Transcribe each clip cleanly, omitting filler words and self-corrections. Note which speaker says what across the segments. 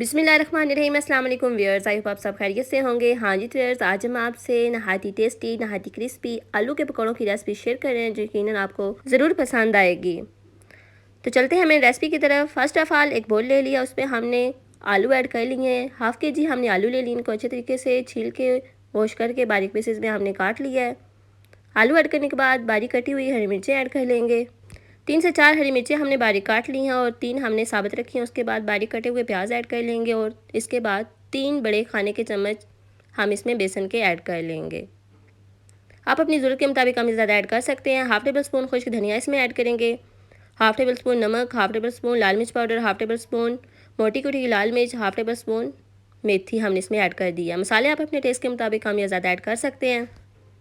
Speaker 1: बिस्मिल्लाहिर्रहमानिर्रहीम। अस्सलाम वालेकुम व्यूअर्स, आई होप आप सब खैरियत से होंगे। हाँ जी व्यूअर्स, आज हम आपसे नहायती टेस्टी नहायती क्रिस्पी आलू के पकौड़ों की रेसिपी शेयर कर रहे हैं जो यकीनन आपको ज़रूर पसंद आएगी। तो चलते हैं हमें रेसिपी की तरफ। फर्स्ट ऑफ ऑल एक बोल ले लिया, उसमें हमने आलू ऐड कर लिए हैं। हाफ़ के जी हमने आलू ले लिए, इनको अच्छे तरीके से छील के वॉश करके बारीक पीसेस में हमने काट लिया है। आलू ऐड करने के बाद बारीक कटी हुई हरी मिर्चें ऐड कर लेंगे। 3 से 4 हरी मिर्चें हमने बारीक काट ली हैं और 3 हमने साबुत रखी हैं। उसके बाद बारीक कटे हुए प्याज ऐड कर लेंगे और इसके बाद 3 बड़े खाने के चम्मच हम इसमें बेसन के ऐड कर लेंगे। आप अपनी ज़रूरत के मुताबिक कम ज़्यादा ऐड कर सकते हैं। हाफ़ टेबल स्पून खुश्क धनिया इसमें ऐड करेंगे, हाफ़ टेबल स्पून नमक, हाफ़ टेबल स्पून लाल मिर्च पाउडर, हाफ़ टेबल स्पून मोटी कुटी लाल मिर्च, हाफ़ टेबल स्पून मेथी हमने इसमें ऐड कर दिया। मसाले आप अपने टेस्ट के मुताबिक कम या ज़्यादा ऐड कर सकते हैं।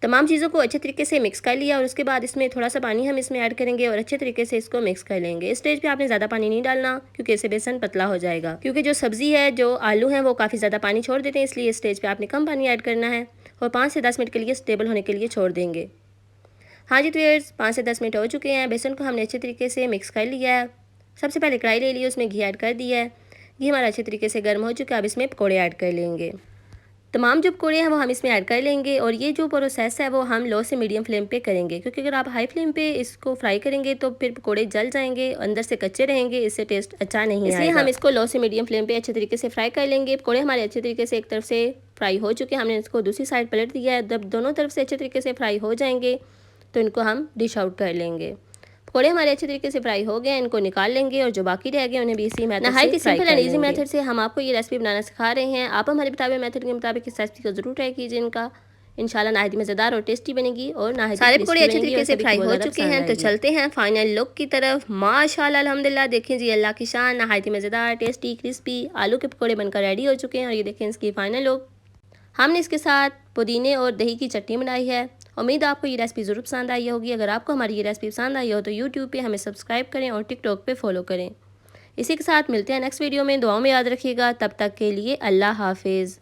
Speaker 1: तमाम चीज़ों को अच्छे तरीके से मिक्स कर लिया और उसके बाद इसमें थोड़ा सा पानी हम इसमें ऐड करेंगे और अच्छे तरीके से इसको मिक्स कर लेंगे। इस स्टेज पे आपने ज़्यादा पानी नहीं डालना क्योंकि इससे बेसन पतला हो जाएगा, क्योंकि जो सब्ज़ी है, जो आलू हैं, वो काफ़ी ज़्यादा पानी छोड़ देते हैं, इसलिए इस स्टेज पे आपने कम पानी ऐड करना है और 5 से 10 मिनट के लिए स्टेबल होने के लिए छोड़ देंगे। हाँ जी व्यूअर्स, 5 से 10 मिनट हो चुके हैं। बेसन को हमने अच्छे तरीके से मिक्स कर लिया है। सबसे पहले कढ़ाई ले ली, उसमें घी ऐड कर दिया है। घी हमारा अच्छे तरीके से गर्म हो चुका है। अब इसमें पकौड़े ऐड कर लेंगे। तमाम जो पकौड़े हैं वो हम इसमें ऐड कर लेंगे और ये जो प्रोसेस है वो हम लो से मीडियम फ्लेम पे करेंगे, क्योंकि अगर आप हाई फ्लेम पे इसको फ्राई करेंगे तो फिर पकौड़े जल जाएंगे, अंदर से कच्चे रहेंगे, इससे टेस्ट अच्छा नहीं आएगा। इसलिए हम इसको लो से मीडियम फ्लेम पे अच्छे तरीके से फ्राई कर लेंगे। पकौड़े हमारे अच्छे तरीके से एक तरफ से फ्राई हो चुके हैं, हमने इसको दूसरी साइड पलट दिया है। जब दोनों तरफ से अच्छे तरीके से फ्राई हो जाएंगे तो इनको हम डिश आउट कर लेंगे। पकौड़े हमारे अच्छे तरीके से फ्राई हो गए, इनको निकाल लेंगे और जो बाकी रह गए उन्हें भी इसी मेथड से सिंपल एंड इजी मेथड से हम आपको ये रेसिपी बनाना सिखा रहे हैं। आप हमारे बताए मेथड के मुताबिक इस रेसिपी को जरूर ट्राई कीजिए। इनका इंशाल्लाह नाहित मज़ेदार और टेस्टी बनेगी और नाहित सारे पकौड़े अच्छे तरीके से फ्राई हो चुके हैं। तो चलते हैं फाइनल लुक की तरफ। माशाल्लाह अल्हम्दुलिल्लाह, देखें जी, अल्लाह की शान, नाहित मज़ेदार टेस्टी क्रिस्पी आलू के पकौड़े बनकर रेडी हो चुके हैं। और ये देखें इसकी फाइनल लुक। हमने इसके साथ पुदीने और दही की चटनी बनाई है। उम्मीद आपको ये रेसिपी ज़रूर पसंद आई होगी। अगर आपको हमारी ये रेसिपी पसंद आई हो तो यूट्यूब पे हमें सब्सक्राइब करें और टिकटॉक पे फॉलो करें। इसी के साथ मिलते हैं नेक्स्ट वीडियो में। दुआओं में याद रखिएगा। तब तक के लिए अल्लाह हाफिज़।